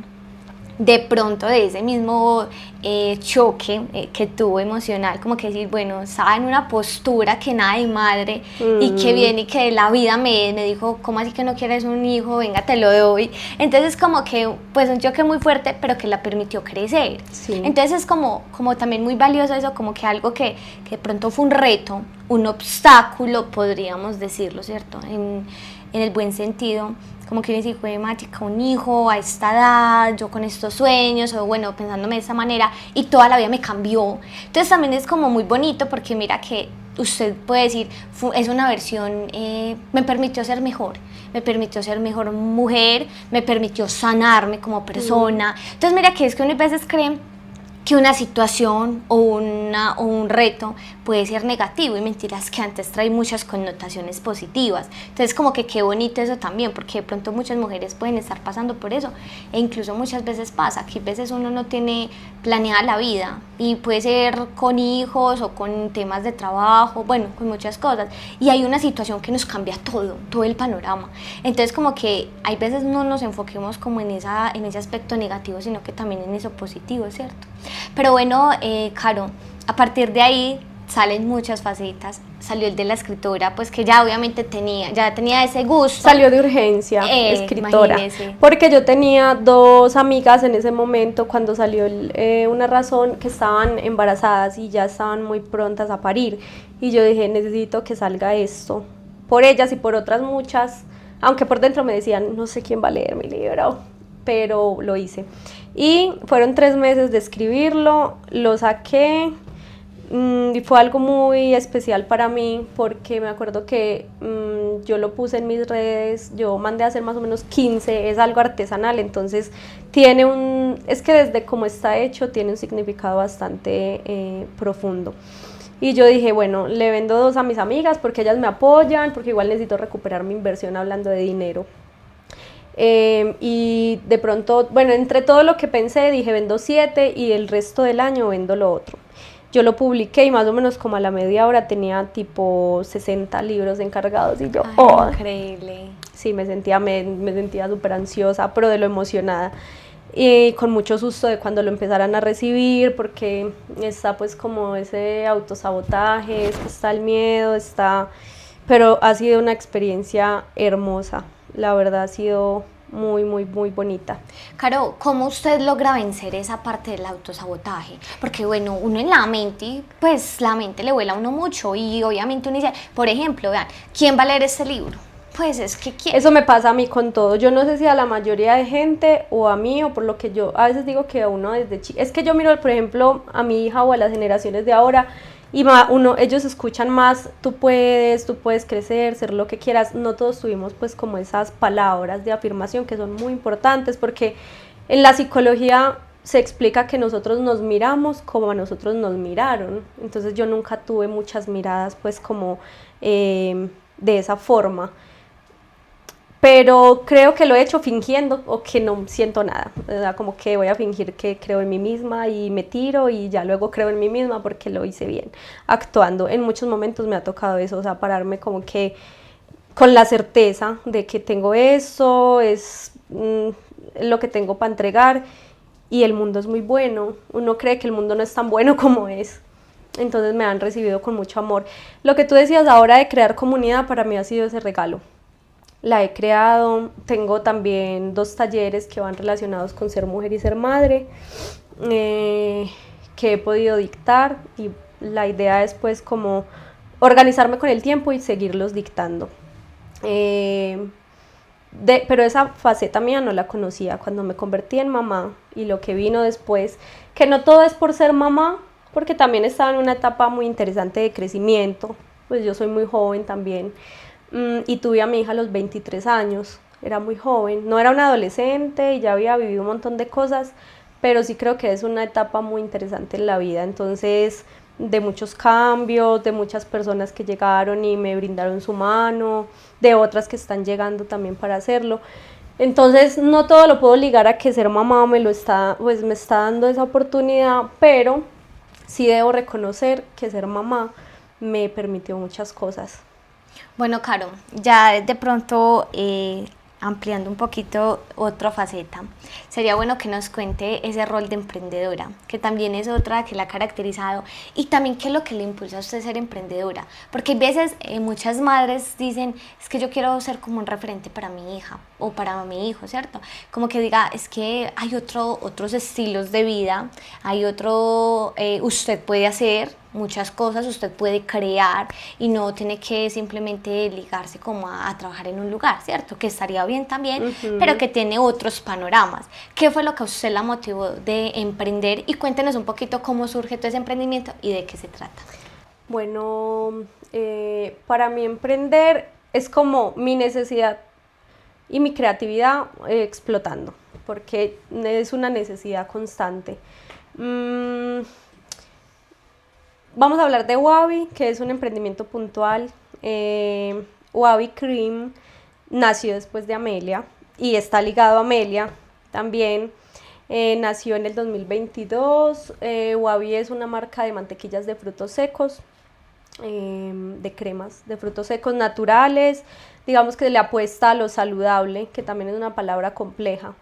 de pronto de ese mismo choque que tuvo emocional, como que decir, bueno, estaba en una postura que nada de madre y que viene y que la vida me dijo, ¿cómo así que no quieres un hijo? Venga, te lo doy. Entonces como que pues un choque muy fuerte, pero que la permitió crecer. Sí. Entonces es como también muy valioso eso, como que algo que de pronto fue un reto, un obstáculo, podríamos decirlo, ¿cierto? En el buen sentido, como que dice, fue mágica, un hijo a esta edad, yo con estos sueños, o bueno, pensándome de esta manera, y toda la vida me cambió. Entonces también es como muy bonito, porque mira que usted puede decir, es una versión, me permitió ser mejor mujer, me permitió sanarme como persona. Entonces mira que es que uno a veces cree que una situación o un reto puede ser negativo, y mentiras que antes trae muchas connotaciones positivas. Entonces como que qué bonito eso también, porque de pronto muchas mujeres pueden estar pasando por eso, e incluso muchas veces pasa que a veces uno no tiene planeada la vida, y puede ser con hijos o con temas de trabajo, bueno, con muchas cosas, y hay una situación que nos cambia todo el panorama. Entonces como que hay veces no nos enfoquemos como en ese aspecto negativo, sino que también en eso positivo, ¿cierto? Pero bueno, Caro, a partir de ahí salen muchas facetas. Salió el de la escritora, pues que ya obviamente tenía ese gusto. Salió de urgencia, escritora. Imagínese. Porque yo tenía 2 amigas en ese momento cuando salió Una razón, que estaban embarazadas y ya estaban muy prontas a parir. Y yo dije, necesito que salga esto. Por ellas y por otras muchas, aunque por dentro me decían, no sé quién va a leer mi libro, pero lo hice. Y fueron 3 meses de escribirlo, lo saqué. Y fue algo muy especial para mí, porque me acuerdo que yo lo puse en mis redes, yo mandé a hacer más o menos 15, es algo artesanal, entonces es que desde cómo está hecho tiene un significado bastante profundo. Y yo dije, bueno, le vendo 2 a mis amigas porque ellas me apoyan, porque igual necesito recuperar mi inversión hablando de dinero. Y de pronto, bueno, entre todo lo que pensé, dije vendo 7 y el resto del año vendo lo otro. Yo lo publiqué y más o menos como a la media hora tenía tipo 60 libros encargados y yo, ¡oh! Increíble. Sí, me sentía súper ansiosa, pero de lo emocionada. Y con mucho susto de cuando lo empezaran a recibir, porque está pues como ese autosabotaje, está el miedo, está... Pero ha sido una experiencia hermosa, la verdad ha sido muy, muy, muy bonita. Caro, ¿cómo usted logra vencer esa parte del autosabotaje? Porque bueno, uno en la mente, pues la mente le vuela a uno mucho y obviamente uno dice, por ejemplo, vean, ¿quién va a leer este libro? Pues es que ¿quién? Eso me pasa a mí con todo. Yo no sé si a la mayoría de gente o a mí o por lo que yo a veces digo que a uno desde chico. Es que yo miro, por ejemplo, a mi hija o a las generaciones de ahora y ellos escuchan más, tú puedes crecer, ser lo que quieras. No todos tuvimos pues como esas palabras de afirmación que son muy importantes porque en la psicología se explica que nosotros nos miramos como a nosotros nos miraron. Entonces yo nunca tuve muchas miradas pues como de esa forma. Pero creo que lo he hecho fingiendo o que no siento nada, o sea, como que voy a fingir que creo en mí misma y me tiro y ya luego creo en mí misma porque lo hice bien, actuando. En muchos momentos me ha tocado eso, o sea, pararme como que con la certeza de que tengo eso, es lo que tengo para entregar y el mundo es muy bueno. Uno cree que el mundo no es tan bueno como es. Entonces me han recibido con mucho amor. Lo que tú decías ahora de crear comunidad para mí ha sido ese regalo. La he creado, tengo también 2 talleres que van relacionados con ser mujer y ser madre, que he podido dictar y la idea es pues como organizarme con el tiempo y seguirlos dictando. Pero esa faceta mía no la conocía cuando me convertí en mamá y lo que vino después, que no todo es por ser mamá, porque también estaba en una etapa muy interesante de crecimiento, pues yo soy muy joven también. Y tuve a mi hija a los 23 años, era muy joven, no era una adolescente y ya había vivido un montón de cosas, pero sí creo que es una etapa muy interesante en la vida, entonces de muchos cambios, de muchas personas que llegaron y me brindaron su mano, de otras que están llegando también para hacerlo. Entonces no todo lo puedo ligar a que ser mamá me está dando esa oportunidad, pero sí debo reconocer que ser mamá me permitió muchas cosas. Bueno, Caro, ya de pronto ampliando un poquito otra faceta, sería bueno que nos cuente ese rol de emprendedora, que también es otra que la ha caracterizado y también qué es lo que le impulsa a usted a ser emprendedora, porque hay veces muchas madres dicen, es que yo quiero ser como un referente para mi hija o para mi hijo, ¿cierto? Como que diga, es que hay otros estilos de vida, hay usted puede hacer muchas cosas, usted puede crear y no tiene que simplemente ligarse como a trabajar en un lugar, ¿cierto? Que estaría bien también, pero que tiene otros panoramas. ¿Qué fue lo que a usted la motivó de emprender? Y cuéntenos un poquito cómo surge todo ese emprendimiento y de qué se trata. Bueno, para mí emprender es como mi necesidad y mi creatividad explotando, porque es una necesidad constante. Vamos a hablar de Wabi, que es un emprendimiento puntual. Wabi Cream nació después de Amelia y está ligado a Amelia también. Nació en el 2022. Wabi es una marca de mantequillas de frutos secos, de cremas de frutos secos naturales. Digamos que le apuesta a lo saludable, que también es una palabra compleja,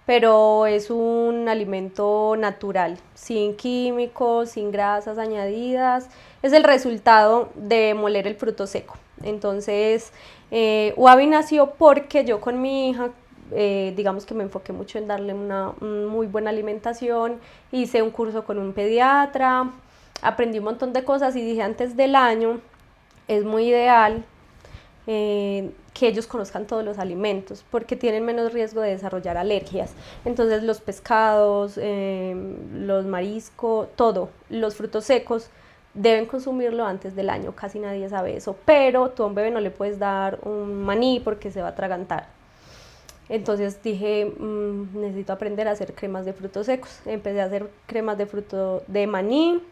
pero es un alimento natural, sin químicos, sin grasas añadidas. Es el resultado de moler el fruto seco. Entonces, Wabi nació porque yo con mi hija, digamos que me enfoqué mucho en darle una muy buena alimentación, hice un curso con un pediatra, aprendí un montón de cosas y dije antes del año es muy ideal que ellos conozcan todos los alimentos porque tienen menos riesgo de desarrollar alergias. Entonces los pescados, los mariscos, todo, los frutos secos deben consumirlo antes del año, casi nadie sabe eso, pero tú a un bebé no le puedes dar un maní porque se va a atragantar. Entonces dije, necesito aprender a hacer cremas de frutos secos. Empecé a hacer cremas de fruto de maní,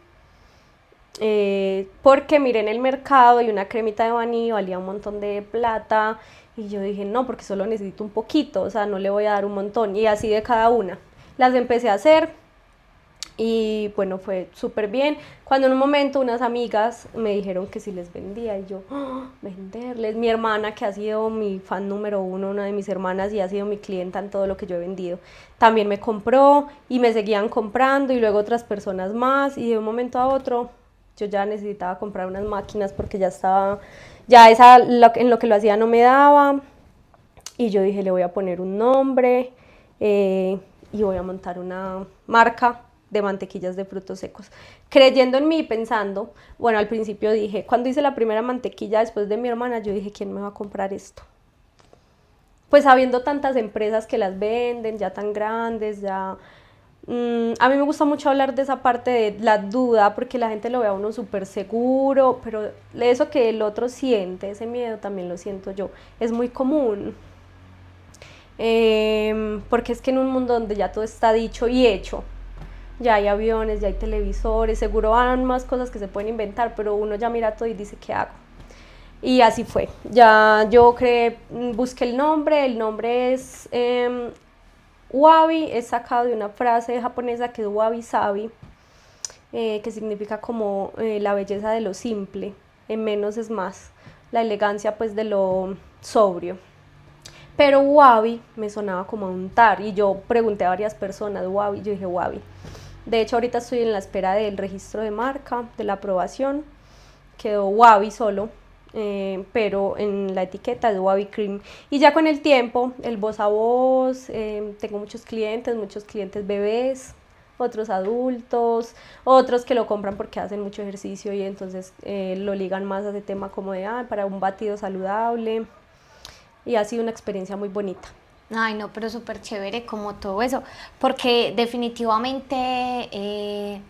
porque miré en el mercado y una cremita de maní valía un montón de plata y yo dije no, porque solo necesito un poquito, o sea, no le voy a dar un montón, y así de cada una. Las empecé a hacer Y bueno, fue súper bien. Cuando en un momento unas amigas me dijeron que si les vendía, y yo, "Oh, venderles". Mi hermana, que ha sido mi fan número uno, una de mis hermanas, y ha sido mi clienta en todo lo que yo he vendido, también me compró y me seguían comprando, y luego otras personas más, y de un momento a otro yo ya necesitaba comprar unas máquinas porque ya estaba, ya en lo que lo hacía no me daba, y yo dije, le voy a poner un nombre, y voy a montar una marca de mantequillas de frutos secos, creyendo en mí y pensando, bueno, al principio dije, cuando hice la primera mantequilla después de mi hermana, yo dije, ¿quién me va a comprar esto? Pues habiendo tantas empresas que las venden, ya tan grandes, ya... a mí me gusta mucho hablar de esa parte de la duda, porque la gente lo ve a uno súper seguro, pero eso que el otro siente, ese miedo también lo siento yo, es muy común. Porque es que en un mundo donde ya todo está dicho y hecho, ya hay aviones, ya hay televisores, seguro van más cosas que se pueden inventar, pero uno ya mira todo y dice, ¿qué hago? Y así fue, ya yo busqué el nombre es Wabi, es sacado de una frase japonesa que es Wabi Sabi, que significa como la belleza de lo simple, en menos es más, la elegancia pues de lo sobrio. Pero Wabi me sonaba como a untar y yo pregunté a varias personas, Wabi, yo dije Wabi. De hecho, ahorita estoy en la espera del registro de marca, de la aprobación. Quedó Wabi solo, pero en la etiqueta es Wabi Cream. Y ya con el tiempo, el voz a voz, tengo muchos clientes bebés, otros adultos, otros que lo compran porque hacen mucho ejercicio y entonces lo ligan más a ese tema como de, para un batido saludable. Y ha sido una experiencia muy bonita. Ay, no, pero súper chévere como todo eso, porque definitivamente,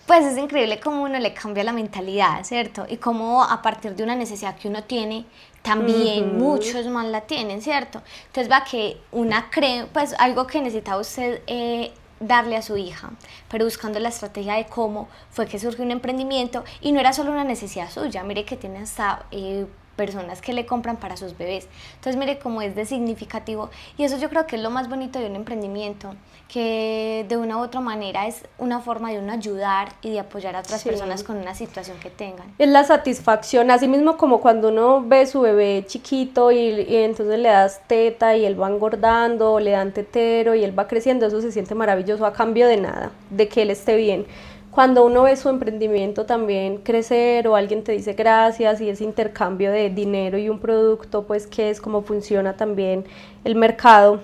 pues es increíble cómo uno le cambia la mentalidad, ¿cierto? Y cómo a partir de una necesidad que uno tiene, también muchos más la tienen, ¿cierto? Entonces va que una cree, pues algo que necesitaba usted darle a su hija, pero buscando la estrategia de cómo fue que surgió un emprendimiento y no era solo una necesidad suya, mire que tiene hasta... personas que le compran para sus bebés. Entonces mire cómo es de significativo y eso yo creo que es lo más bonito de un emprendimiento, que de una u otra manera es una forma de uno ayudar y de apoyar a otras personas con una situación que tengan. Es la satisfacción, así mismo como cuando uno ve su bebé chiquito y entonces le das teta y él va engordando, le dan tetero y él va creciendo, eso se siente maravilloso a cambio de nada, de que él esté bien. Cuando uno ve su emprendimiento también crecer o alguien te dice gracias y ese intercambio de dinero y un producto, pues que es como funciona también el mercado,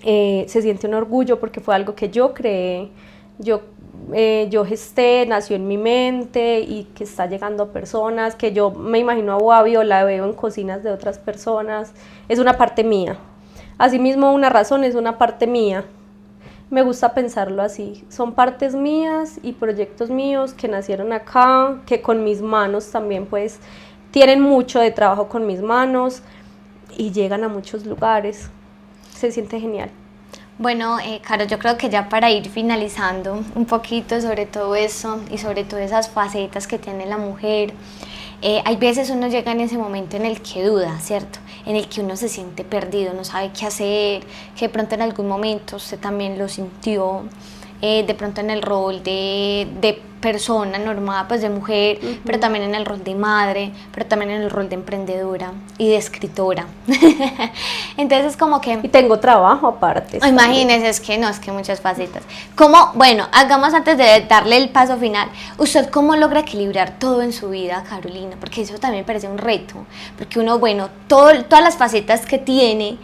se siente un orgullo porque fue algo que yo creé, yo gesté, nació en mi mente y que está llegando a personas, que yo me imagino a Wabi o la veo en cocinas de otras personas, es una parte mía. Asimismo, una razón es una parte mía. Me gusta pensarlo así, son partes mías y proyectos míos que nacieron acá, que con mis manos también pues tienen mucho de trabajo con mis manos y llegan a muchos lugares, se siente genial. Bueno, Caro, yo creo que ya para ir finalizando un poquito sobre todo eso y sobre todas esas facetas que tiene la mujer, hay veces uno llega en ese momento en el que duda, ¿cierto? En el que uno se siente perdido, no sabe qué hacer, que de pronto en algún momento usted también lo sintió, de pronto en el rol de persona normal, pues de mujer, pero también en el rol de madre, pero también en el rol de emprendedora y de escritora. Entonces es como que... Y tengo trabajo aparte. Imagínese, es que no, es que muchas facetas. ¿Cómo, bueno, hagamos antes de darle el paso final, usted cómo logra equilibrar todo en su vida, Carolina? Porque eso también me parece un reto, porque uno, bueno, todas las facetas que tiene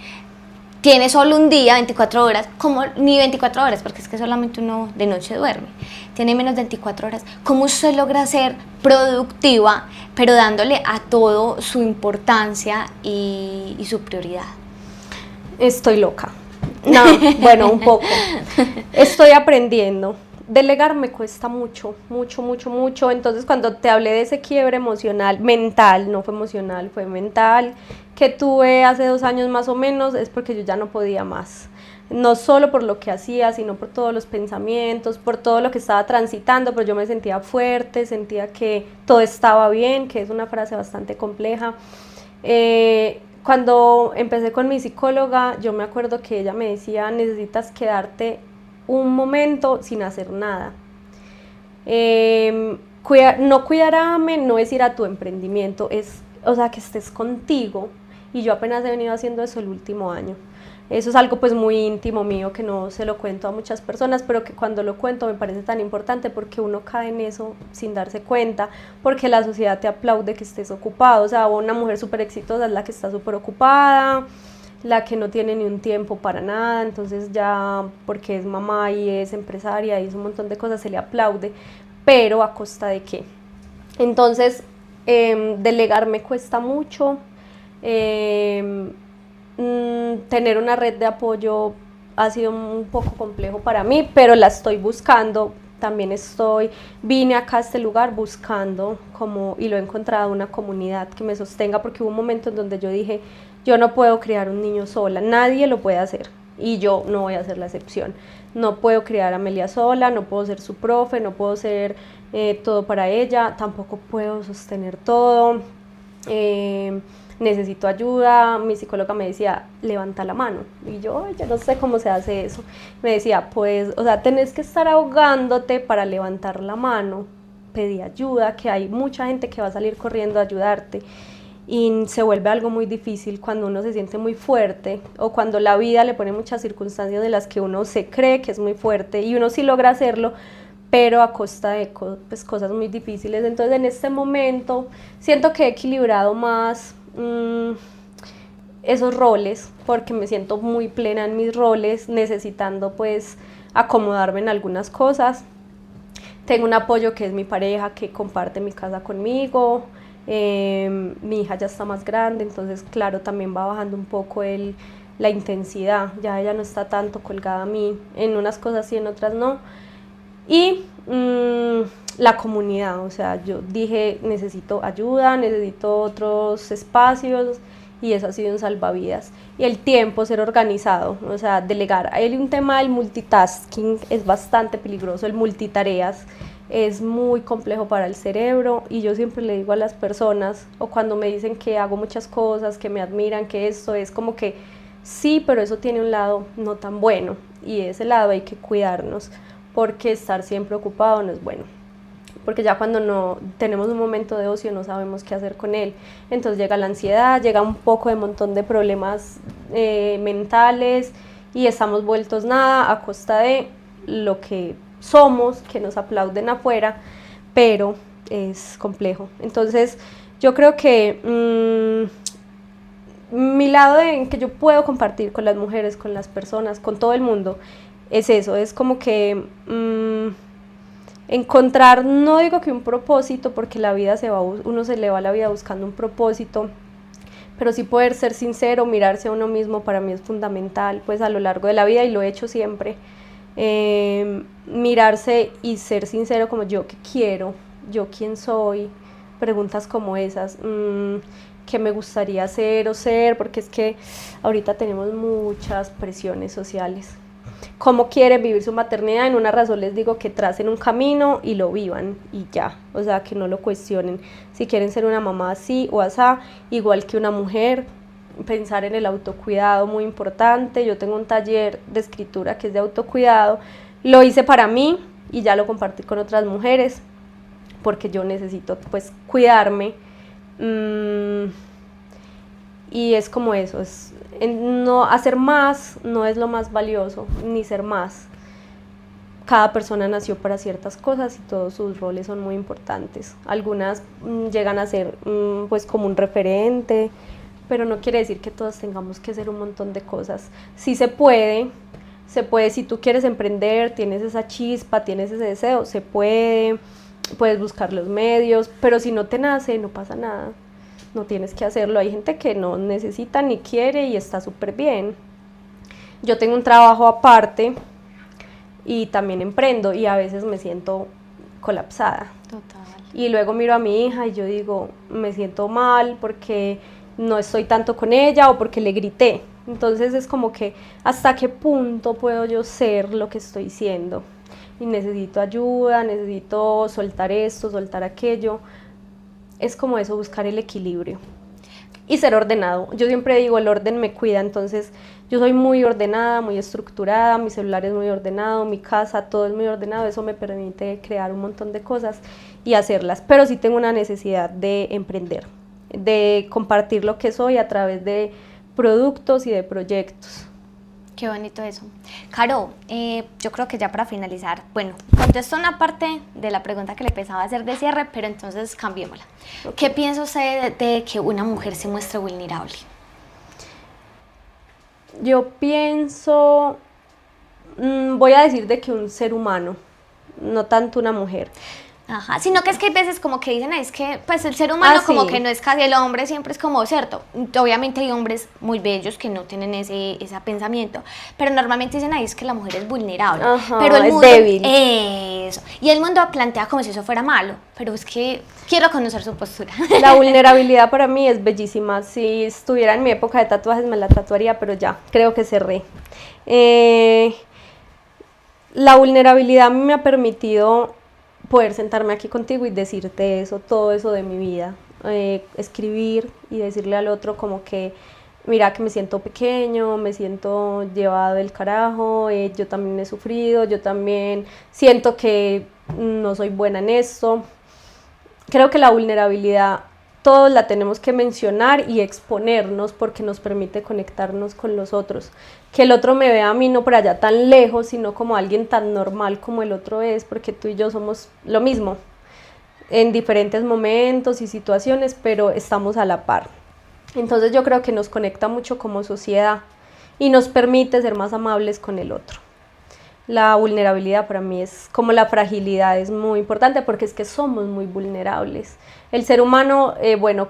solo un día, 24 horas, como ni 24 horas, porque es que solamente uno de noche duerme, tiene menos de 24 horas. ¿Cómo usted logra ser productiva, pero dándole a todo su importancia y su prioridad? Estoy loca. No, bueno, un poco. Estoy aprendiendo. Delegar me cuesta mucho, mucho, mucho, mucho. Entonces, cuando te hablé de ese quiebre emocional, mental, no fue emocional, fue mental, que tuve hace 2 años más o menos, es porque yo ya no podía más. No solo por lo que hacía, sino por todos los pensamientos, por todo lo que estaba transitando, pero yo me sentía fuerte, sentía que todo estaba bien, que es una frase bastante compleja. Cuando empecé con mi psicóloga, yo me acuerdo que ella me decía, necesitas quedarte un momento sin hacer nada. No cuidar a Amen no es ir a tu emprendimiento, es, o sea, que estés contigo, y yo apenas he venido haciendo eso el último año. Eso es algo pues muy íntimo mío que no se lo cuento a muchas personas, pero que cuando lo cuento me parece tan importante porque uno cae en eso sin darse cuenta, porque la sociedad te aplaude que estés ocupado. O sea, una mujer súper exitosa es la que está súper ocupada, la que no tiene ni un tiempo para nada, entonces ya porque es mamá y es empresaria y es un montón de cosas se le aplaude, pero ¿a costa de qué? Entonces, delegar me cuesta mucho. Tener una red de apoyo ha sido un poco complejo para mí, pero la estoy buscando. También vine acá a este lugar buscando y lo he encontrado, una comunidad que me sostenga, porque hubo un momento en donde yo dije, yo no puedo criar un niño sola, nadie lo puede hacer y yo no voy a ser la excepción. No puedo criar a Amelia sola, no puedo ser su profe, no puedo ser todo para ella, tampoco puedo sostener todo. Necesito ayuda. Mi psicóloga me decía, levanta la mano, y yo no sé cómo se hace eso. Me decía, pues, o sea, tenés que estar ahogándote para levantar la mano, pedí ayuda, que hay mucha gente que va a salir corriendo a ayudarte, y se vuelve algo muy difícil cuando uno se siente muy fuerte, o cuando la vida le pone muchas circunstancias en las que uno se cree que es muy fuerte, y uno sí logra hacerlo, pero a costa de pues, cosas muy difíciles. Entonces en este momento siento que he equilibrado más esos roles, porque me siento muy plena en mis roles, necesitando pues acomodarme en algunas cosas. Tengo un apoyo que es mi pareja, que comparte mi casa conmigo. Mi hija ya está más grande, entonces claro, también va bajando un poco la intensidad, ya ella no está tanto colgada a mí, en unas cosas sí, en otras no. Y la comunidad, o sea, yo dije, necesito ayuda, necesito otros espacios, y eso ha sido un salvavidas. Y el tiempo, ser organizado, o sea, delegar. Hay un tema del multitasking, es bastante peligroso, el multitareas es muy complejo para el cerebro, y yo siempre le digo a las personas, o cuando me dicen que hago muchas cosas, que me admiran, que esto es como que sí, pero eso tiene un lado no tan bueno, y ese lado hay que cuidarnos, porque estar siempre ocupado no es bueno, porque ya cuando no tenemos un momento de ocio no sabemos qué hacer con él, entonces llega la ansiedad, llega un poco de montón de problemas mentales, y estamos vueltos nada a costa de lo que somos, que nos aplauden afuera, pero es complejo. Entonces yo creo que mi lado en que yo puedo compartir con las mujeres, con las personas, con todo el mundo, es eso, es como que encontrar, no digo que un propósito, porque la vida uno se le va la vida buscando un propósito, pero sí poder ser sincero, mirarse a uno mismo, para mí es fundamental, pues a lo largo de la vida, y lo he hecho siempre, mirarse y ser sincero, como yo qué quiero, yo quién soy, preguntas como esas, qué me gustaría hacer o ser, porque es que ahorita tenemos muchas presiones sociales. Cómo quieren vivir su maternidad, en una razón les digo que tracen un camino y lo vivan, y ya, o sea, que no lo cuestionen. Si quieren ser una mamá así o asá, igual que una mujer, pensar en el autocuidado, muy importante. Yo tengo un taller de escritura que es de autocuidado, lo hice para mí y ya lo compartí con otras mujeres, porque yo necesito pues cuidarme, y es como eso, no hacer más no es lo más valioso, ni ser más. Cada persona nació para ciertas cosas y todos sus roles son muy importantes. Algunas llegan a ser pues como un referente, pero no quiere decir que todos tengamos que hacer un montón de cosas. Sí se puede, si tú quieres emprender, tienes esa chispa, tienes ese deseo, se puede, puedes buscar los medios, pero si no te nace, no pasa nada. No tienes que hacerlo. Hay gente que no necesita ni quiere y está súper bien. Yo tengo un trabajo aparte y también emprendo, y a veces me siento colapsada. Total. Y luego miro a mi hija y yo digo, me siento mal porque no estoy tanto con ella, o porque le grité. Entonces es como que hasta qué punto puedo yo ser lo que estoy siendo, y necesito ayuda, necesito soltar esto, soltar aquello. Es como eso, buscar el equilibrio. y ser ordenado. Yo siempre digo, el orden me cuida, entonces yo soy muy ordenada, muy estructurada, mi celular es muy ordenado, mi casa, todo es muy ordenado, eso me permite crear un montón de cosas y hacerlas, pero sí tengo una necesidad de emprender, de compartir lo que soy a través de productos y de proyectos. Qué bonito eso. Caro, yo creo que ya para finalizar, bueno, contesto una parte de la pregunta que le pensaba hacer de cierre, pero entonces cambiémosla. Okay. ¿Qué piensa usted de que una mujer se muestre vulnerable? Yo pienso, voy a decir de que un ser humano, no tanto una mujer. Ajá, sino que es que hay veces como que dicen, es que pues el ser humano como que no es casi el hombre, siempre es como, cierto, obviamente hay hombres muy bellos que no tienen ese pensamiento, pero normalmente dicen, es que la mujer es vulnerable, pero el mundo es débil. Eso, y el mundo plantea como si eso fuera malo, pero es que quiero conocer su postura. La vulnerabilidad para mí es bellísima, si estuviera en mi época de tatuajes me la tatuaría, pero ya, creo que cerré. La vulnerabilidad a mí me ha permitido poder sentarme aquí contigo y decirte eso, todo eso de mi vida, escribir y decirle al otro como que mira que me siento pequeño, me siento llevado del carajo, yo también he sufrido, yo también siento que no soy buena en esto. Creo que la vulnerabilidad todos la tenemos que mencionar y exponernos porque nos permite conectarnos con los otros. Que el otro me vea a mí no por allá tan lejos, sino como alguien tan normal como el otro es, porque tú y yo somos lo mismo en diferentes momentos y situaciones, pero estamos a la par. Entonces yo creo que nos conecta mucho como sociedad y nos permite ser más amables con el otro. La vulnerabilidad para mí es como la fragilidad, es muy importante porque es que somos muy vulnerables. El ser humano,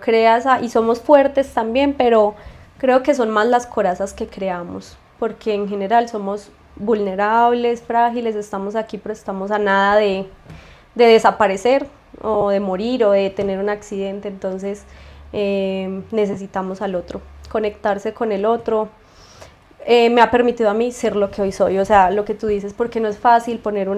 crea y somos fuertes también, pero creo que son más las corazas que creamos, porque en general somos vulnerables, frágiles, estamos aquí, pero estamos a nada de desaparecer o de morir o de tener un accidente, entonces necesitamos al otro, conectarse con el otro. Me ha permitido a mí ser lo que hoy soy, o sea, lo que tú dices, porque no es fácil poner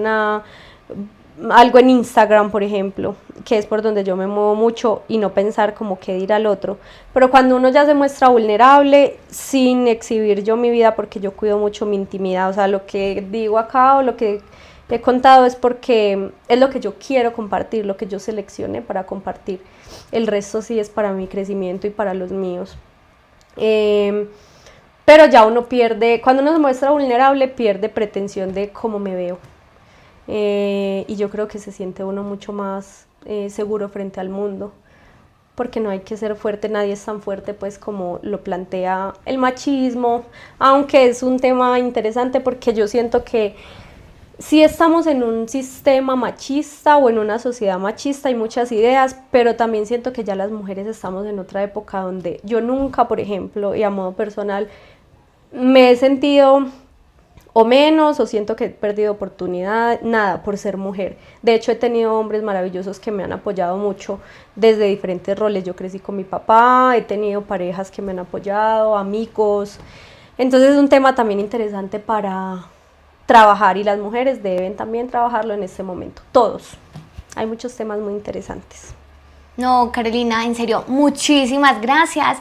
algo en Instagram, por ejemplo, que es por donde yo me muevo mucho y no pensar como qué dirá al otro, pero cuando uno ya se muestra vulnerable, sin exhibir yo mi vida, porque yo cuido mucho mi intimidad, o sea, lo que digo acá o lo que he contado es porque es lo que yo quiero compartir, lo que yo seleccioné para compartir, el resto sí es para mi crecimiento y para los míos. Pero ya uno pierde, cuando uno se muestra vulnerable, pierde pretensión de cómo me veo. Y yo creo que se siente uno mucho más seguro frente al mundo, porque no hay que ser fuerte, nadie es tan fuerte pues como lo plantea el machismo, aunque es un tema interesante porque yo siento que sí estamos en un sistema machista o en una sociedad machista, hay muchas ideas, pero también siento que ya las mujeres estamos en otra época donde yo nunca, por ejemplo, y a modo personal, me he sentido o menos o siento que he perdido oportunidad, nada, por ser mujer. De hecho, he tenido hombres maravillosos que me han apoyado mucho desde diferentes roles. Yo crecí con mi papá, he tenido parejas que me han apoyado, amigos. Entonces es un tema también interesante para trabajar y las mujeres deben también trabajarlo en este momento, todos. Hay muchos temas muy interesantes. No, Carolina, en serio, muchísimas gracias.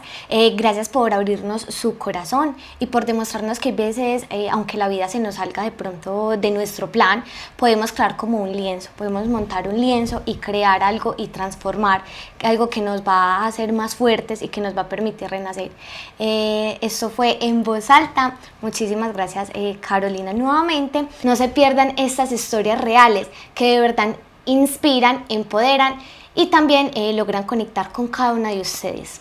Gracias por abrirnos su corazón y por demostrarnos que a veces, aunque la vida se nos salga de pronto de nuestro plan, podemos crear como un lienzo, podemos montar un lienzo y crear algo y transformar algo que nos va a hacer más fuertes y que nos va a permitir renacer. Esto fue En Voz Alta. Muchísimas gracias, Carolina, nuevamente. No se pierdan estas historias reales que de verdad inspiran, empoderan y también logran conectar con cada una de ustedes.